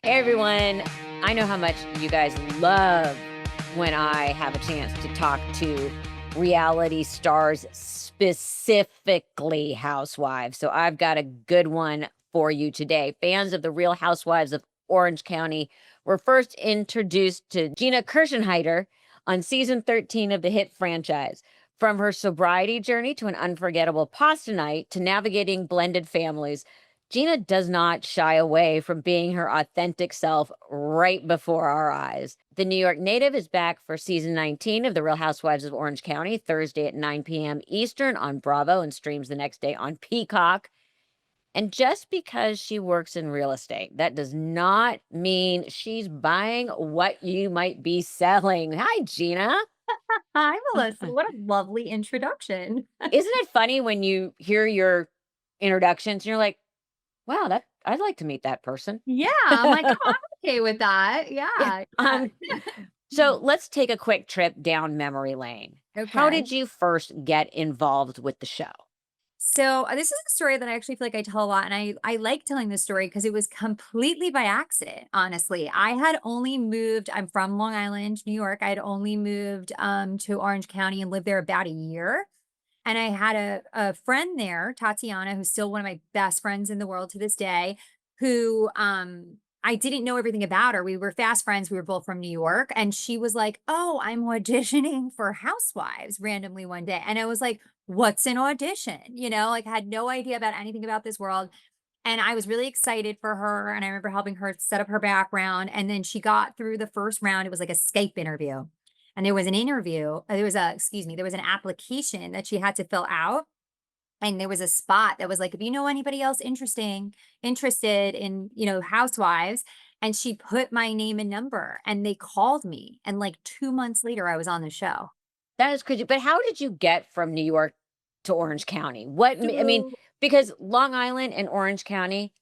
Hey everyone, I know how much you guys love when I have a chance to talk to reality stars, specifically housewives. So I've got a good one for you today. Fans of the Real Housewives of Orange County were first introduced to Gina Kirschenheiter on season 13 of the hit franchise. From her sobriety journey to an unforgettable pasta night to navigating blended families, Gina does not shy away from being her authentic self right before our eyes. The New York native is back for season 19 of The Real Housewives of Orange County, Thursday at 9 p.m. Eastern on Bravo and streams the next day on Peacock. And just because she works in real estate, that does not mean she's buying what you might be selling. Hi, Gina. Hi, Melissa. What a lovely introduction. Isn't it funny when you hear your introductions and you're like, wow, that I'd like to meet that person. Yeah, I'm like, "Oh, I'm okay with that." Yeah. Yeah, Um, yeah. so let's take a quick trip down memory lane. How Okay. did you first get involved with the show? So, this is a story that I actually feel like I tell a lot, and I like telling this story because it was completely by accident, honestly. I had only moved I'm from Long Island, New York. I had only moved, to Orange County and lived there about a year, and I had a friend there, Tatiana, who's still one of my best friends in the world to this day, who, I didn't know everything about her. We were fast friends. We were both from New York. And she was like, "Oh, I'm auditioning for Housewives randomly one day." And I was like, "What's an audition?" Like I had no idea about anything about this world. And I was really excited for her. And I remember helping her set up her background. And then she got through the first round. It was like a Skype interview. And there was an interview, there was a, excuse me, there was an application that she had to fill out. And there was a spot that was like, if you know anybody else interested in, housewives. And she put my name and number and they called me. And like 2 months later, I was on the show. That is crazy. But how did you get from New York to Orange County? I mean, So because Long Island and Orange County,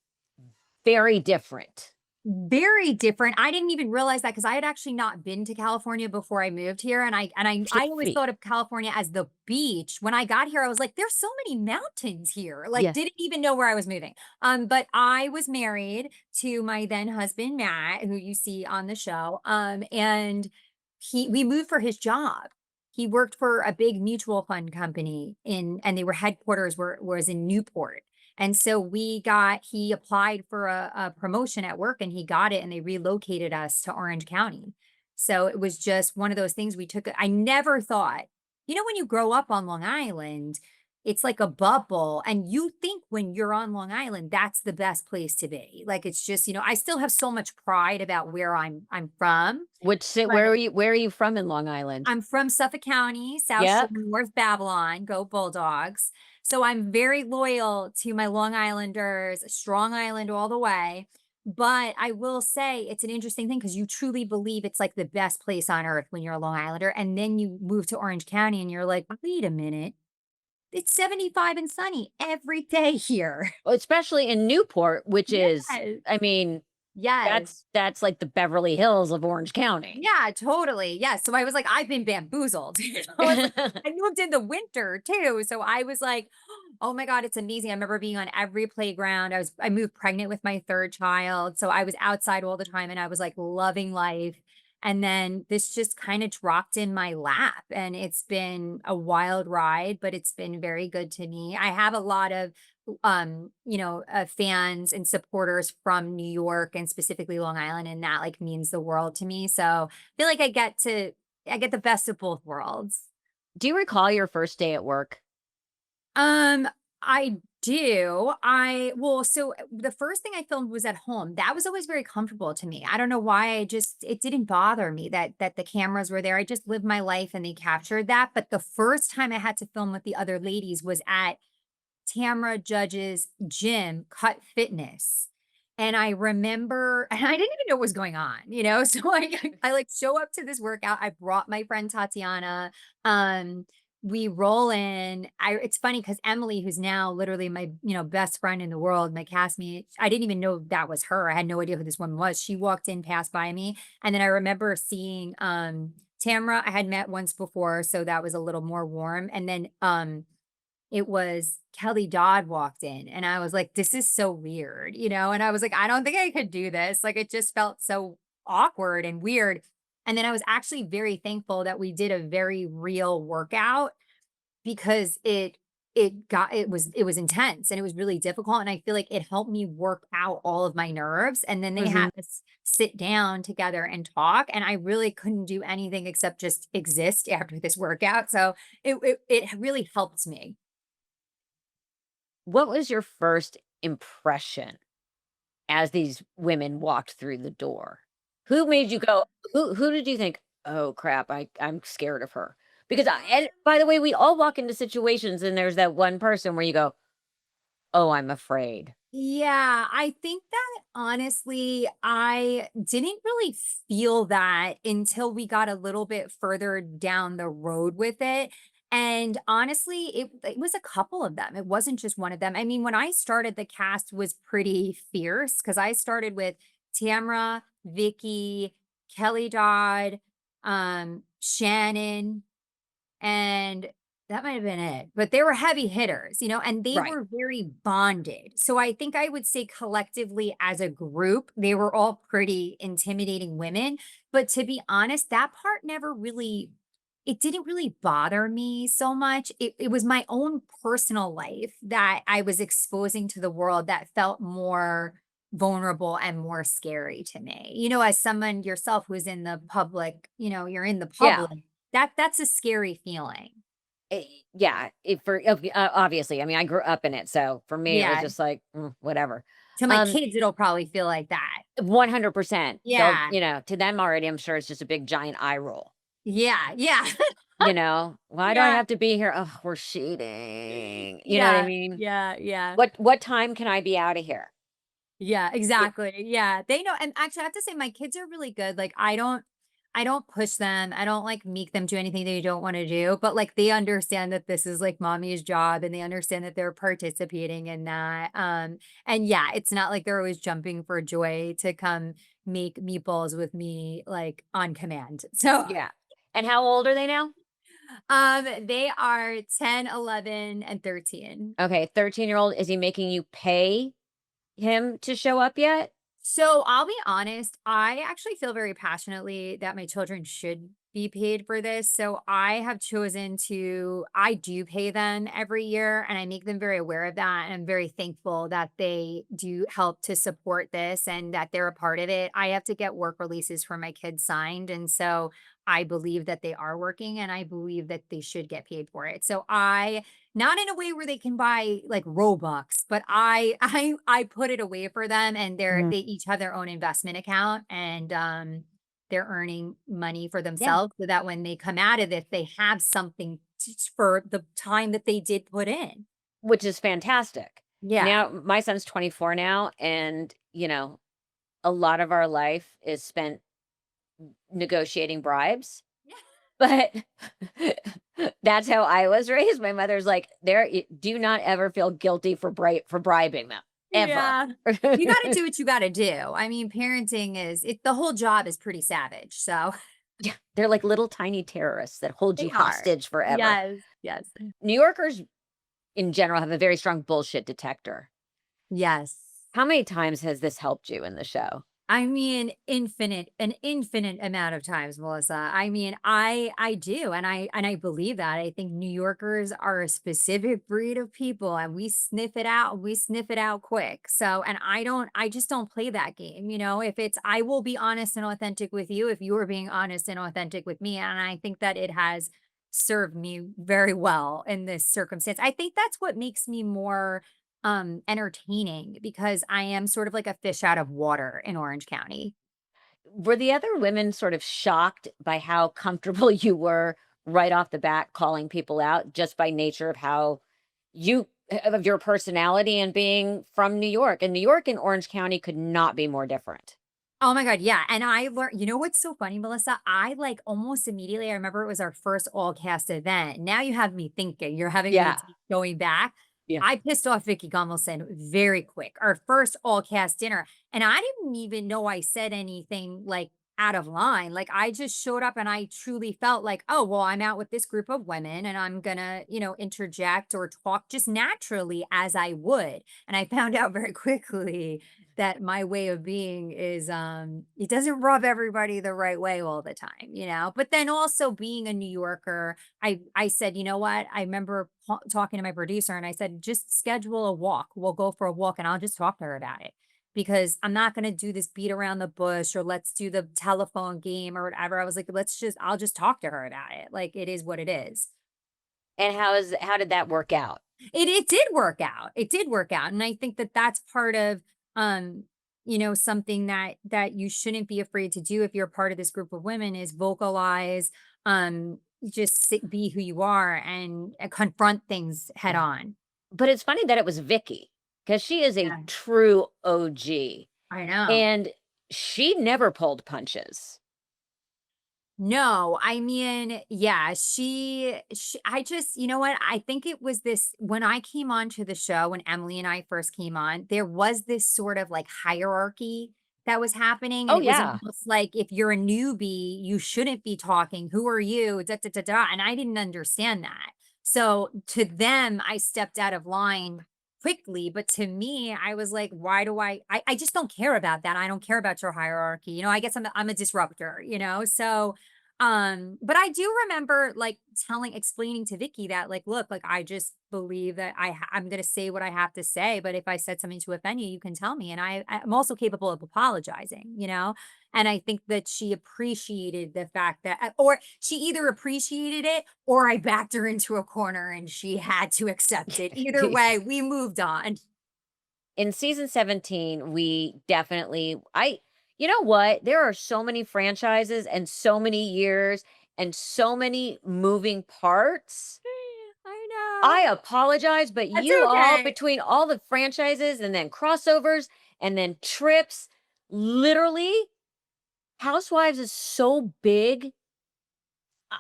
very different. very different. I didn't even realize that because I had actually not been to California before I moved here, and I always Very. thought of California as the beach. When I got here, I was like, "There's so many mountains here." Like, Yes. didn't even know where I was moving. But I was married to my then husband, Matt, who you see on the show. And we moved for his job. He worked for a big mutual fund company and they were headquarters was in Newport. And so he applied for a promotion at work and he got it and they relocated us to Orange County. So it was just one of those things we took. I never thought, when you grow up on Long Island, it's like a bubble. And you think when you're on Long Island, that's the best place to be. Like it's just, I still have so much pride about where I'm from. But Where are you from in Long Island? I'm from Suffolk County, South Shore, Yep. North Babylon, go Bulldogs. So I'm very loyal to my Long Islanders, Strong Island all the way. But I will say it's an interesting thing because you truly believe it's like the best place on earth when you're a Long Islander. And then you move to Orange County and you're like, wait a minute, it's 75 and sunny every day here. Especially in Newport, which is, Yes. I mean, Yes. that's like the Beverly Hills of Orange County. Yeah, totally. Yeah. So I was like, I've been bamboozled. It's like, I moved in the winter too. So I was like, oh my God, it's amazing. I remember being on every playground. I moved pregnant with my third child. So I was outside all the time and I was like loving life. And then this just kind of dropped in my lap. And it's been a wild ride, but it's been very good to me. I have a lot of fans and supporters from New York and specifically Long Island, and that like means the world to me. So I feel like I get the best of both worlds. Do you recall your first day at work? Um, I do. So the first thing I filmed was at home. That was always very comfortable to me. I don't know why it didn't bother me that the cameras were there. I just lived my life and they captured that. But the first time I had to film with the other ladies was at Tamra Judge's gym, Cut Fitness. And I remember, and I didn't even know what was going on, So I like show up to this workout. I brought my friend Tatiana. Um, we roll in. It's funny because Emily, who's now literally my, best friend in the world, my castmate, I didn't even know that was her. I had no idea who this woman was. She walked in, passed by me. And then I remember seeing Tamra I had met once before, so that was a little more warm. And then it was Kelly Dodd walked in, and I was like, "This is so weird," and I was like, "I don't think I could do this." Like, it just felt so awkward and weird. And then I was actually very thankful that we did a very real workout because it was intense and it was really difficult, and I feel like it helped me work out all of my nerves, and then they Mhm. had us sit down together and talk, and I really couldn't do anything except just exist after this workout, so it really helped me. What was your first impression as these women walked through the door? Who made you go, who did you think, "Oh, crap, I'm scared of her"? Because and by the way, we all walk into situations and there's that one person where you go, "Oh, I'm afraid." Yeah, I think that honestly, I didn't really feel that until we got a little bit further down the road with it. And honestly, it was a couple of them. It wasn't just one of them. I mean, when I started, the cast was pretty fierce because I started with Tamra, Vicki, Kelly Dodd, Shannon, and that might have been it, but they were heavy hitters, and they Right. were very bonded. So I think I would say collectively as a group, they were all pretty intimidating women. But to be honest, that part never really, it didn't really bother me so much. It was my own personal life that I was exposing to the world that felt more vulnerable and more scary to me. As someone yourself who's in the public, you're in the Yeah. public, that's a scary feeling. Yeah, obviously, I mean, I grew up in it, so for me, it was Yeah, just like, whatever. to my Um, kids, it'll probably feel like that. 100%. They'll Yeah, to them already, I'm sure it's just a big giant eye roll. yeah, yeah, "Why do I yeah, have to be here? Oh, we're shooting." You know what I yeah, mean? yeah, yeah, What time can I be out of here? yeah, Y exactly, yeah, they know, and actually, I have to say my kids are really good, like, I don't push them, I don't, like, make them do anything they don't wanna do, but, like, they understand that this is, like, mommy's job, and they understand that they're participating in that, and yeah, it's not like they're always jumping for joy to come make meatballs with me, like, on command, so Yeah. And how old are they now? They are 10, 11, and 13. Okay, 13-year-old, is he making you pay him to show up yet? So I'll be honest, I actually feel very passionately that my children should be paid for this. So I have chosen I do pay them every year and I make them very aware of that. And I'm very thankful that they do help to support this and that they're a part of it. I have to get work releases for my kids signed. And so I believe that they are working and I believe that they should get paid for it. So not in a way where they can buy, like, Robux, but I put it away for them, and Mhm. they each have their own investment account, and, they're earning money for Yeah, themselves so that when they come out of this, they have something for the time that they did put in. which is fantastic. Yeah. Now my son's 24 now, and, a lot of our life is spent negotiating bribes, Yeah. but that's how I was raised. My mother's like, Do not ever feel guilty for bribing them, ever." Yeah. You gotta do what you gotta do. I mean, parenting the whole job is pretty savage, so Yeah, they're like little tiny terrorists that hold they you are. hostage forever. Yes, yes. New Yorkers in general have a very strong bullshit detector. Yes. How many times has this helped you in the show? I mean, an infinite amount of times, Melissa. I mean, I do, and I believe that. I think New Yorkers are a specific breed of people, and we sniff it out. We sniff it out quick. So, and I just don't play that game. If it's, I will be honest and authentic with you if you are being honest and authentic with me, and I think that it has served me very well in this circumstance. I think that's what makes me more entertaining because I am sort of like a fish out of water in Orange County. Were the other women sort of shocked by how comfortable you were right off the bat calling people out just by nature of how of your personality and being from New York? And New York and Orange County could not be more different. Oh my god, yeah, and I learned, what's so funny, Melissa? I, like, almost immediately, I remember it was our first all cast event. Now you have me thinking, you're having me Yeah. going back. Yeah. I pissed off Vicki Gunvalson very quick, our first all cast dinner, and I didn't even know I said anything, like, out of line. Like I just showed up and I truly felt like, oh, well, I'm out with this group of women and I'm gonna, interject or talk just naturally as I would. And I found out very quickly that my way of being is it doesn't rub everybody the right way all the time. But then also being a New Yorker, I said, you know what? I remember talking to my producer and I said, just schedule a walk. We'll go for a walk and I'll just talk to her about it because I'm not going to do this beat around the bush or let's do the telephone game or whatever. I was like, I'll just talk to her about it. Like it is what it is. And how did that work out? It did work out. It did work out. And I think that that's part of, um, something that you shouldn't be afraid to do if you're part of this group of women is vocalize, just be who you are and confront things head on. But it's funny that it was Vicki, because she is a Yeah. true OG, I know. and she never pulled punches. No, I mean, yeah, she I just, you know what? I think it was this when I came onto the show, when Emily and I first came on, there was this sort of like hierarchy that was happening. And Oh, it was yeah. almost like if you're a newbie, you shouldn't be talking. Who are you? Da, da, da, da. And I didn't understand that. So to them, I stepped out of line quickly. But to me, I was like, why do I just don't care about that. I don't care about your hierarchy. I guess I'm a disruptor. So but I do remember like explaining to Vicky that like, look, like I just believe that I'm gonna say what I have to say, but if I said something to offend you, you can tell me. And I'm also capable of apologizing. And I think that she appreciated the fact that or she either appreciated it or I backed her into a corner and she had to accept it. Either way, we moved on. In season 17, we definitely you know what? There are so many franchises and so many years and so many moving parts. I I know. apologize, but That's you all okay. between all the franchises and then crossovers and then trips, literally, Housewives is so big. I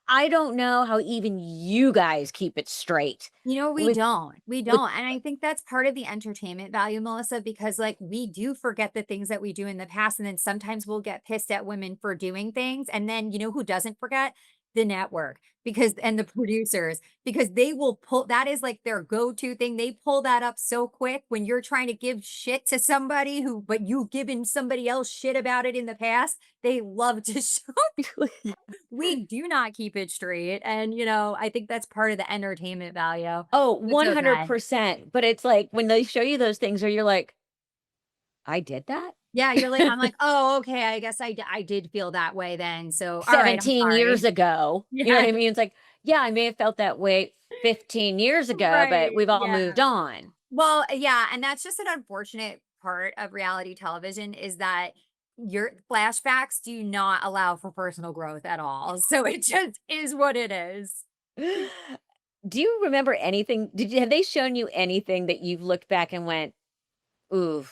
I don't know how even you guys keep it straight We with don't. We with don't. And I think that's part of the entertainment value, Melissa, because like we do forget the things that we do in the past. And then sometimes we'll get pissed at women for doing things. And then you know who doesn't forget? The network and the producers, because they will pull that is like their go-to thing. They pull that up so quick when you're trying to give shit to somebody but you've given somebody else shit about it in the past. They love to show we do not keep it straight, and, I think that's part of the entertainment value. Oh, It's okay. 100%, but it's like when they show you those things or you're like, "I did that Yeah, I'm like, "Oh, okay, I guess I did feel that way then, so, alright, I'm 17 years sorry." ago." You know what Yeah, I mean? It's like, "Yeah, I may have felt that way 15 years ago, but right, we've all yeah. moved on." Well, yeah, and that's just an unfortunate part of reality television is that your flashbacks do not allow for personal growth at all, so it just is what it is. Do you remember anything have they shown you anything that you've looked back and went, "Ooh,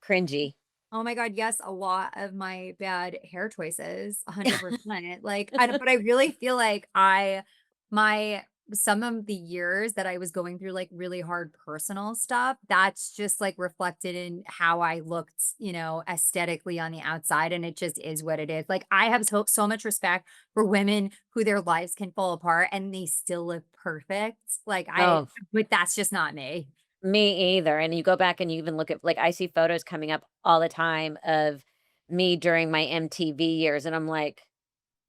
cringy?" Oh my god, yes, a lot of my bad hair choices, 100%. Like, but I really feel like my some of the years that I was going through like really hard personal stuff, that's just like reflected in how I looked, aesthetically on the outside. And it just is what it is. Like, I have so much respect for women who their lives can fall apart and they still look perfect. Oh, But that's just not me. me either, and you go back and you even look at like, I see photos coming up all the time of me during my MTV years, and I'm like,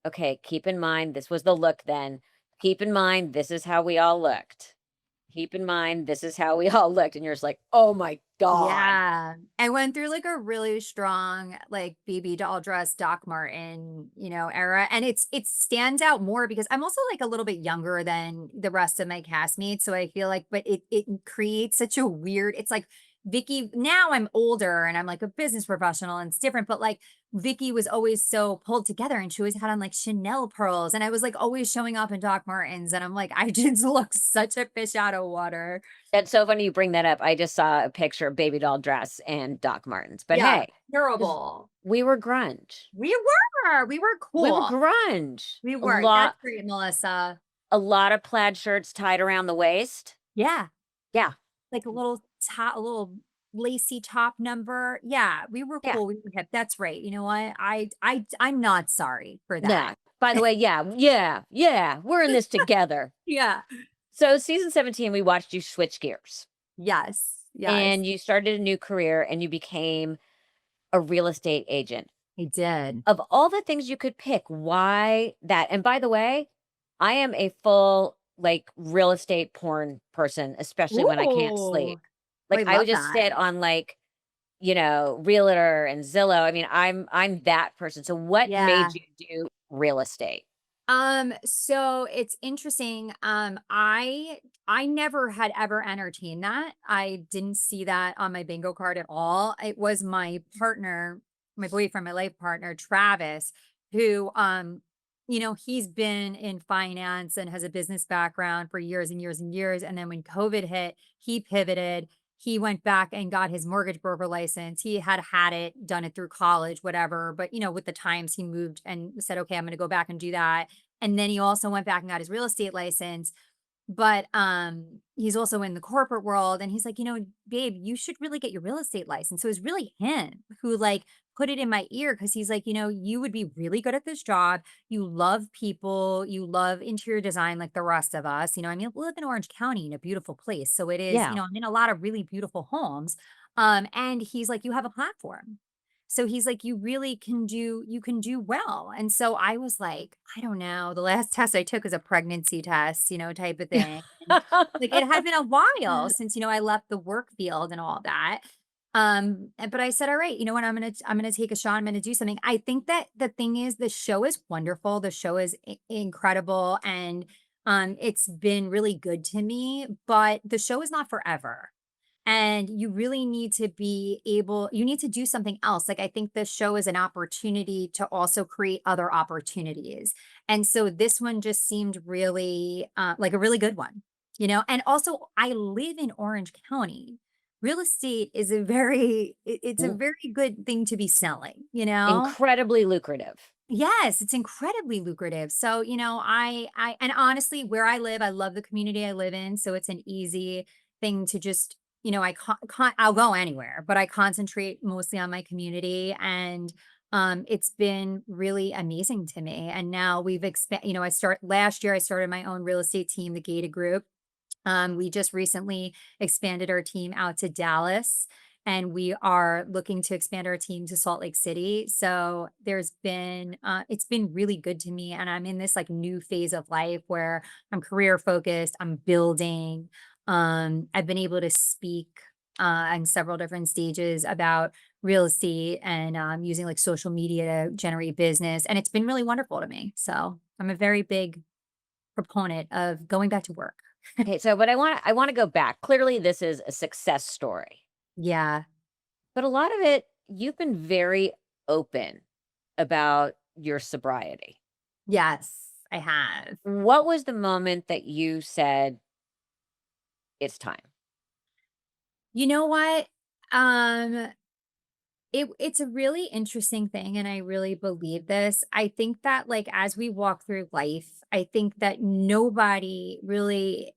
"Okay, keep in mind this was the look then. Keep in mind this is how we all looked. Keep in mind this is how we all looked," and you're just like, "Oh my god." Yeah. I went through like a really strong like baby doll dress Doc Martin, era. And it stands out more because I'm also like a little bit younger than the rest of my castmates. So I feel like, but it creates such a weird, it's like Vicky, now I'm older and I'm like a business professional and it's different, but like Vicky was always so pulled together and she always had on like Chanel pearls. And I was like always showing up in Doc Martens. And I'm like, I just look such a fish out of water. That's so funny you bring that up. I just saw a picture of baby doll dress and Doc Martens, but Yeah. hey, 'cause Terrible. we were grunge. We were We were cool. grunge. We A were. That's lot great, Melissa. a lot of plaid shirts tied around the waist. Yeah, Yeah. like a little lacy top number. Yeah, we were Yeah. cool, we were hip. That's right. You know what? I'm not sorry for No. that. By the way, yeah, yeah, yeah, we're in this together. Yeah. So season 17, we watched you switch gears Yes. Yes. and you started a new career and you became a real estate agent. I did. Of all the things you could pick, why that? And by the way, I am a full, like, real estate porn person, especially when I can't Ooh. sleep. Oh, I Like, I would love just that. sit on, like, Realtor and Zillow. I mean, I'm that person. So what Yeah. made you do real estate? So it's interesting. I never had ever entertained that. I didn't see that on my bingo card at all. It was my partner, my boyfriend, my life partner, Travis, who he's been in finance and has a business background for years and years and years. And then when COVID hit, he pivoted. He went back and got his mortgage broker license. He had it, done it through college, whatever. But with the times he moved and said, okay, I'm going to go back and do that, and then he also went back and got his real estate license. But he's also in the corporate world. And he's like, babe, you should really get your real estate license. So it's really him who like put it in my ear, because he's like, you would be really good at this job. You love people, you love interior design like the rest of us. I mean, we live in Orange County in a beautiful place. So it is, Yeah. I'm in a lot of really beautiful homes. And he's like, you have a platform. So he's like, you can do well. And so I was like, I don't know. The last test I took was a pregnancy test, type of thing. And like it had been a while since, I left the work field and all that. But I said, all right, you know what? I'm gonna take a shot. I'm gonna do something. I think that the thing is the show is wonderful. The show is incredible. And it's been really good to me, but the show is not forever. And you really need to you need to do something else. Like, I think this show is an opportunity to also create other opportunities. And so this one just seemed really like a really good one, And also, I live in Orange County. Real estate is it's a W very good thing to be selling. Incredibly lucrative. Yes, it's incredibly lucrative. So, and honestly, where I live, I love the community I live in. So it's an easy thing to just, I'll go anywhere, but I concentrate mostly on my community. And it's been really amazing to me. And now we've last year, I started my own real estate team, the Gated Group. We just recently expanded our team out to Dallas, and we are looking to expand our team to Salt Lake City. So it's been really good to me. And I'm in this like new phase of life where I'm career focused, I'm building. I've been able to speak on several different stages about real estate and using like social media to generate business. And it's been really wonderful to me. So I'm a very big proponent of going back to work. Okay, so but I wanna go back. Clearly, this is a success story, Yeah. but a lot of it, you've been very open about your sobriety. Yes, I have. What was the moment that you said, "It's time"? You know what? Um, it's a really interesting thing, and I really believe this. I think that, like, as we walk through life, I think that nobody really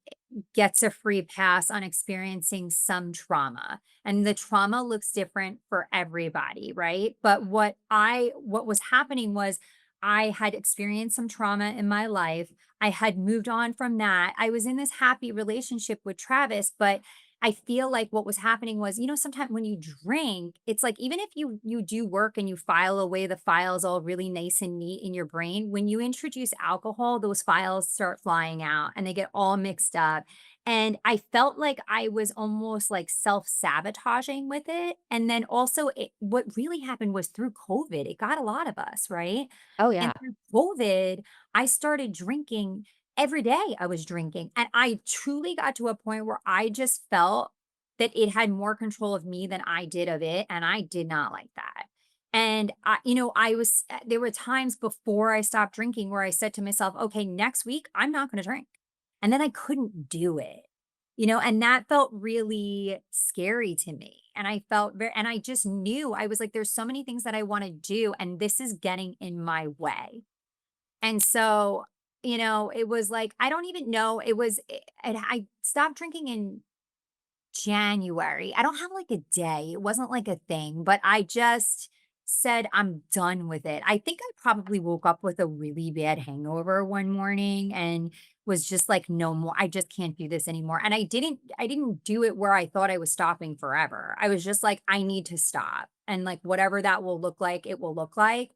gets a free pass on experiencing some trauma, and the trauma looks different for everybody, right? But what was happening was I had experienced some trauma in my life. I had moved on from that. I was in this happy relationship with Travis, but I feel like what was happening was, sometimes when you drink, it's like even if you do work and you file away the files all really nice and neat in your brain, when you introduce alcohol, those files start flying out and they get all mixed up. And I felt like I was almost like self-sabotaging with it. And then also what really happened was through COVID, it got a lot of us, right? Oh, And yeah. through COVID, I started drinking every day. I was drinking, and I truly got to a point where I just felt that it had more control of me than I did of it, and I did not like that. And there were times before I stopped drinking where I said to myself, "Okay, next week I'm not gonna drink." And then I couldn't do it. And that felt really scary to me. And I felt and I just knew, I was like, there's so many things that I want to do, and this is getting in my way. And so, it was like, I don't even know. And I stopped drinking in January. I don't have like a day. It wasn't like a thing, but I just said I'm done with it. I think I probably woke up with a really bad hangover one morning and was just like no more. I just can't do this anymore. And I didn't do it where I thought I was stopping forever. I was just like I need to stop. And like whatever that will look like, it will look like.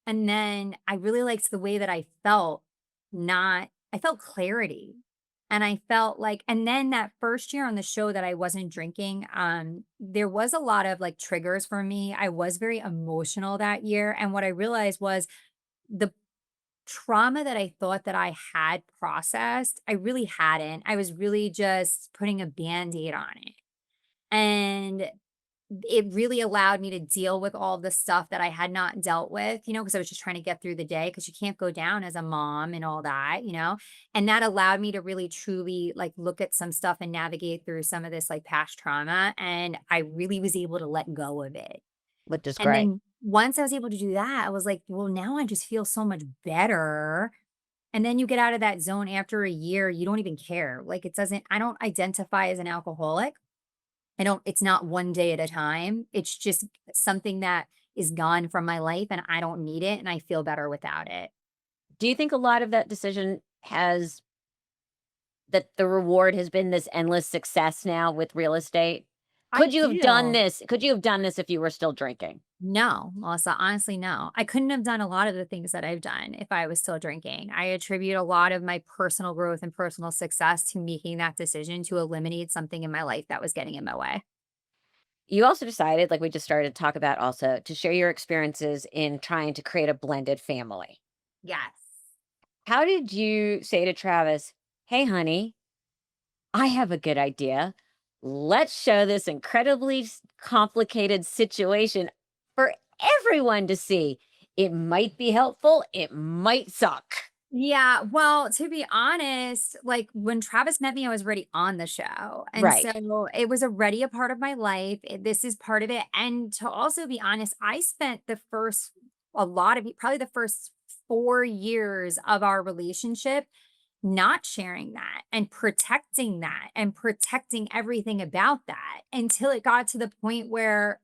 And then I really liked the way that I felt, not I felt clarity. And I felt like and then that first year on the show that I wasn't drinking, there was a lot of, like, triggers for me. I was very emotional that year, and what I realized was the trauma that I thought that I had processed, I really hadn't. I was really just putting a Band-Aid on it. And it really allowed me to deal with all the stuff that I had not dealt with, because I was just trying to get through the day because you can't go down as a mom and all that. And that allowed me to really truly like look at some stuff and navigate through some of this like past trauma. And I really was able to let go of it. which is And great. then once I was able to do that, I was like, well, now I just feel so much better. And then you get out of that zone after a year, you don't even care. Like I don't identify as an alcoholic. I don't it's not one day at a time. It's just something that is gone from my life and I don't need it and I feel better without it. Do you think a lot of that decision has that the reward has been this endless success now with real estate? I do. Could you have done this if you were still drinking? No, Melissa, honestly, no. I couldn't have done a lot of the things that I've done if I was still drinking. I attribute a lot of my personal growth and personal success to making that decision to eliminate something in my life that was getting in my way. You also decided, like we just started to talk about also, to share your experiences in trying to create a blended family. Yes. How did you say to Travis, "Hey, honey, I have a good idea. Let's show this incredibly complicated situation for everyone to see. It might be helpful, it might suck." Yeah, well, to be honest, like, when Travis met me, I was already on the show, and Right. so it was already a part of my life, this is part of it, and to also be honest, I spent the first a lot of it probably the first 4 years of our relationship not sharing that and protecting everything about that until it got to the point where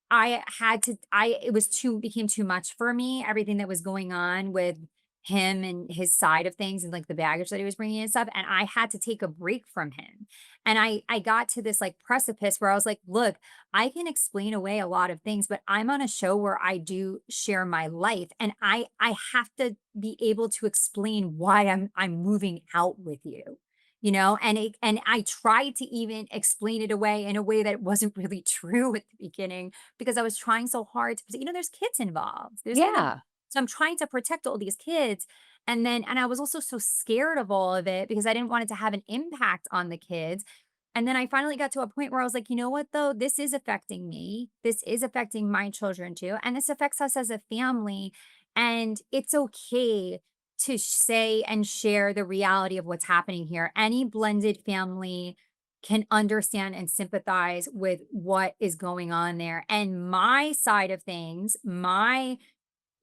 I had to I it was too became too much for me, everything that was going on with him and his side of things and, like, the baggage that he was bringing and stuff, and I had to take a break from him, and I got to this, like, precipice where I was like, "Look, I can explain away a lot of things, but I'm on a show where I do share my life, and I have to be able to explain why I'm moving out with you." And I tried to even explain it away in a way that wasn't really true at the beginning because I was trying so hard there's kids involved. Yeah. So I'm trying to protect all these kids. And I was also so scared of all of it because I didn't want it to have an impact on the kids. And then I finally got to a point where I was like, you know what, though? This is affecting me. This is affecting my children too. And this affects us as a family. And it's okay to say and share the reality of what's happening here. Any blended family can understand and sympathize with what is going on there. And my side of things, my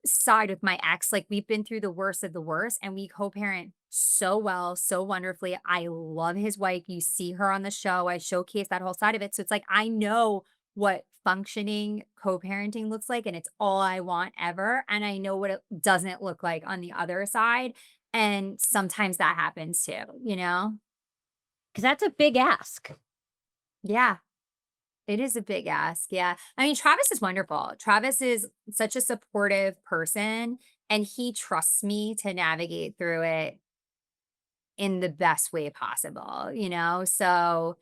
side with my ex, like we've been through the worst of the worst and we co-parent so well, so wonderfully. I love his wife. You see her on the show. I showcase that whole side of it. So it's like I know what functioning co-parenting looks like and it's all I want ever. And I know what it doesn't look like on the other side. And sometimes that happens too. Because that's a big ask. Yeah. It is a big ask, yeah. I mean, Travis is wonderful. Travis is such a supportive person, and he trusts me to navigate through it in the best way possible? So,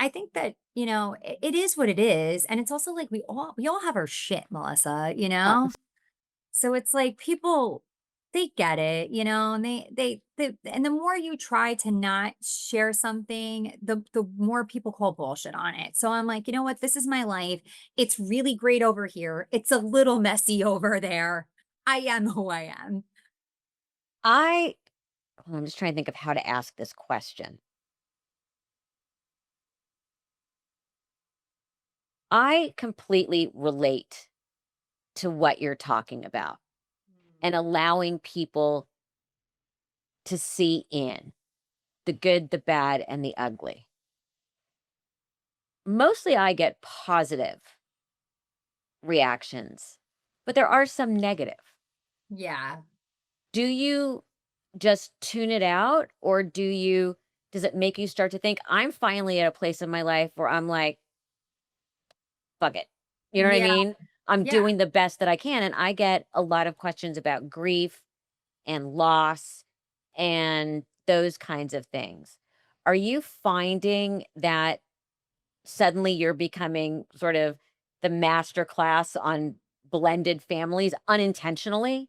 I think that, it is what it is, and it's also like we all have our shit, Melissa, you Uh, know? So it's like people they get it, and and the more you try to not share something, the more people call bullshit on it. So I'm like, you know what? This is my life. It's really great over here. It's a little messy over there. I am who I am. I I'm just trying to think of how to ask this question. I completely relate to what you're talking about and allowing people to see in the good, the bad, and the ugly. mostly I get positive reactions, but there are some negative. Yeah. Do you just tune it out, or does it make you start to think, "I'm finally at a place in my life where I'm like, fuck it." You know what I Yeah. mean? I'm Yeah. doing the best that I can, and I get a lot of questions about grief and loss and those kinds of things. Are you finding that suddenly you're becoming sort of the master class on blended families unintentionally?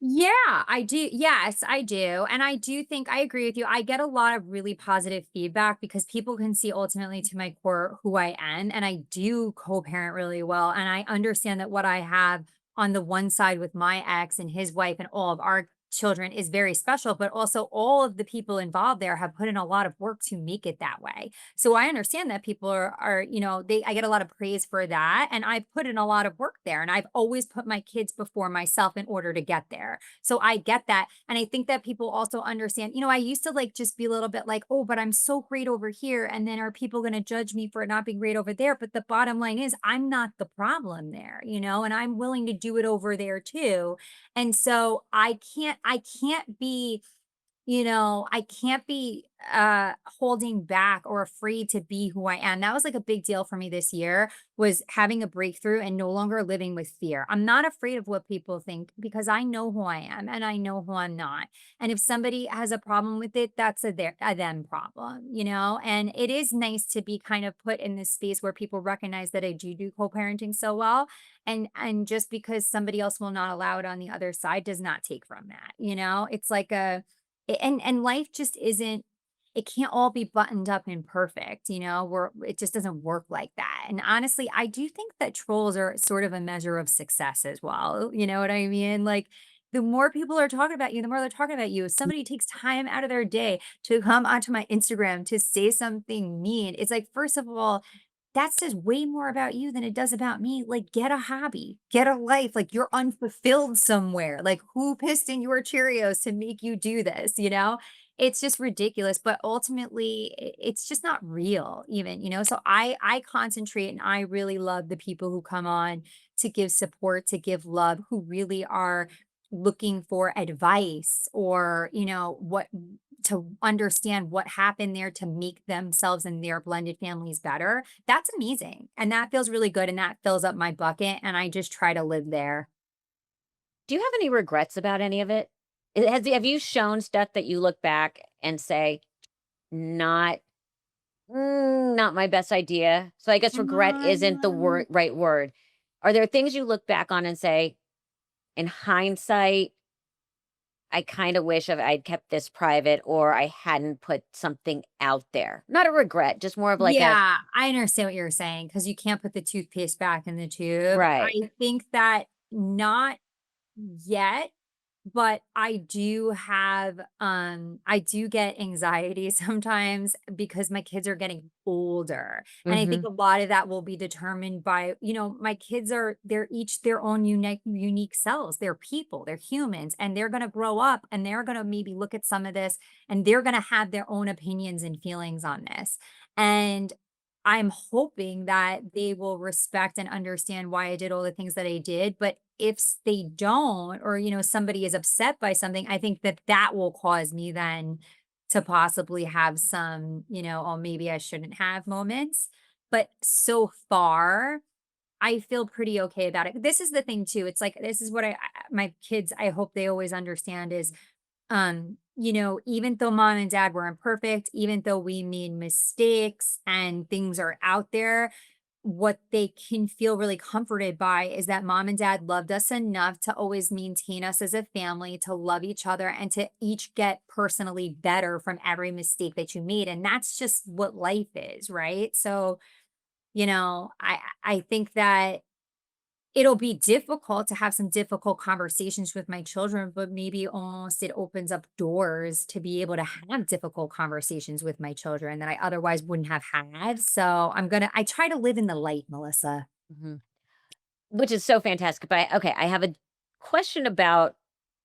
Yeah, I do. Yes, I do. And I do think I agree with you. I get a lot of really positive feedback because people can see ultimately to my core who I am. And I do co parent really well. And I understand that what I have on the one side with my ex and his wife and all of our children is very special, but also all of the people involved there have put in a lot of work to make it that way. So I understand that people I get a lot of praise for that. And I've put in a lot of work there. And I've always put my kids before myself in order to get there. So I get that. And I think that people also understand, I used to like just be a little bit like, oh, but I'm so great over here. And then are people going to judge me for not being great over there? But the bottom line is, I'm not the problem there, and I'm willing to do it over there too. And so I can't be I can't be holding back or afraid to be who I am. That was like a big deal for me this year was having a breakthrough and no longer living with fear. I'm not afraid of what people think because I know who I am and I know who I'm not. And if somebody has a problem with it, that's a them problem. And it is nice to be kind of put in this space where people recognize that I do co-parenting so well. And just because somebody else will not allow it on the other side does not take from that. It's like and life just isn't it can't all be buttoned up and perfect, where it just doesn't work like that. And honestly, I do think that trolls are sort of a measure of success as well. You know what I mean? Like the more people are talking about you, the more they're talking about you. If somebody takes time out of their day to come onto my Instagram to say something mean, it's like, first of all, that says way more about you than it does about me. Like, get a hobby, get a life. Like, you're unfulfilled somewhere. Like, who pissed in your Cheerios to make you do this? It's just ridiculous. But ultimately, it's just not real, even. So I concentrate and I really love the people who come on to give support, to give love, who really are looking for advice or, what to understand what happened there to make themselves and their blended families better. That's amazing. And that feels really good. And that fills up my bucket. And I just try to live there. Do you have any regrets about any of it? Have you shown stuff that you look back and say, "Not not my best idea." So I guess regret isn't the Um, right word. Are there things you look back on and say, "In hindsight, I kinda wish I'd kept this private or I hadn't put something out there." Not a regret, just more of like a yeah, I understand what you're saying because you can't put the toothpaste back in the tube. right. I think that not yet. But I do get anxiety sometimes because my kids are getting older. And I think Mhm. a lot of that will be determined by, my kids they're each their own unique selves. They're people, they're humans, and they're gonna grow up and they're gonna maybe look at some of this and they're gonna have their own opinions and feelings on this. And I'm hoping that they will respect and understand why I did all the things that I did, but if they don't or, somebody is upset by something, I think that that will cause me then to possibly have some, "Oh, maybe I shouldn't have" moments, but so far, I feel pretty okay about it. This is the thing too, it's like this is what my kids, I hope they always understand is even though mom and dad were imperfect, even though we made mistakes and things are out there, what they can feel really comforted by is that mom and dad loved us enough to always maintain us as a family, to love each other, and to each get personally better from every mistake that you made. And that's just what life is, right? So, I think that it'll be difficult to have some difficult conversations with my children, but maybe almost it opens up doors to be able to have difficult conversations with my children that I otherwise wouldn't have had. So I try to live in the light, Melissa. Mhm. Which is so fantastic, but I have a question about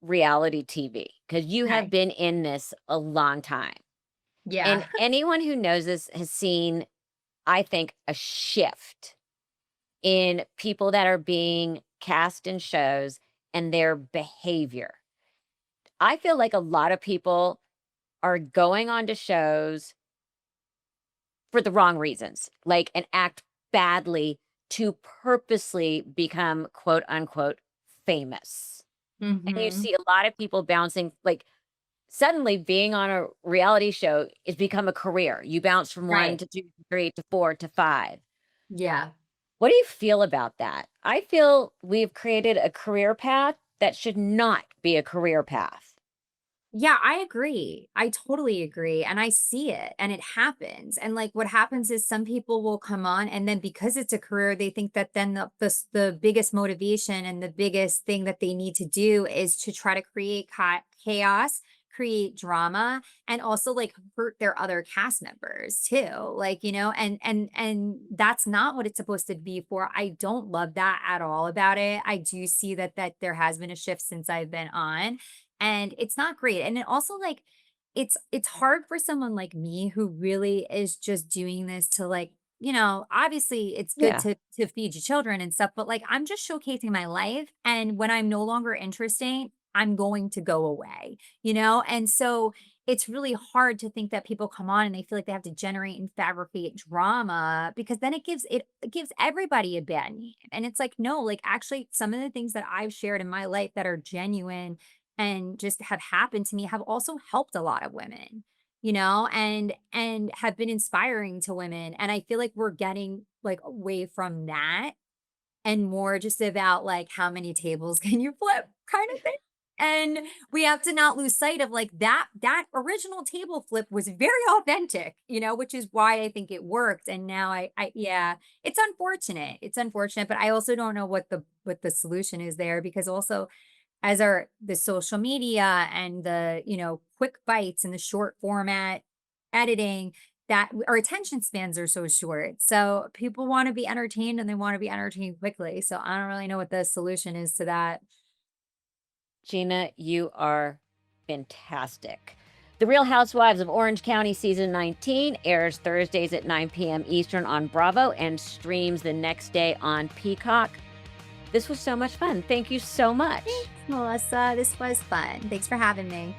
reality TV because you have Okay. been in this a long time, Yeah. and anyone who knows this has seen I think, a shift in people that are being cast in shows and their behavior. I feel like a lot of people are going on to shows for the wrong reasons, like, and act badly to purposely become quote unquote famous. And you Mhm. see a lot of people bouncing, like, suddenly being on a reality show is become a career. You bounce from 1 Right. to 2 to 3 to 4 to 5. Yeah. What do you feel about that? I feel we've created a career path that should not be a career path. Yeah, I agree. I totally agree. And I see it and it happens. And like what happens is some people will come on and then because it's a career, they think that then the biggest motivation and the biggest thing that they need to do is to try to create chaos, create drama, and also like hurt their other cast members too. Like, and that's not what it's supposed to be for. I don't love that at all about it. I do see that there has been a shift since I've been on and it's not great, and it also, like, it's hard for someone like me who really is just doing this to, like, obviously, it's good Yeah. to feed your children and stuff, but, like, I'm just showcasing my life, and when I'm no longer interesting, I'm going to go away, and so it's really hard to think that people come on and they feel like they have to generate and fabricate drama because then it gives everybody a bad name, and it's like, no, like, actually, some of the things that I've shared in my life that are genuine and just have happened to me have also helped a lot of women, and have been inspiring to women. And I feel like we're getting like away from that and more just about like how many tables can you flip kind of thing. And we have to not lose sight of like that original table flip was very authentic, which is why I think it worked. And now I yeah, it's unfortunate. It's unfortunate, but I also don't know what the solution is there because also as our the social media and the quick bites and the short format editing that our attention spans are so short, so people want to be entertained and they want to be entertained quickly, so I don't really know what the solution is to that. Gina, you are fantastic. The Real Housewives of Orange County season 19 airs Thursdays at 9 p.m. Eastern on Bravo and streams the next day on Peacock. This was so much fun. Thank you so much. Thanks, Melissa, this was fun. Thanks for having me.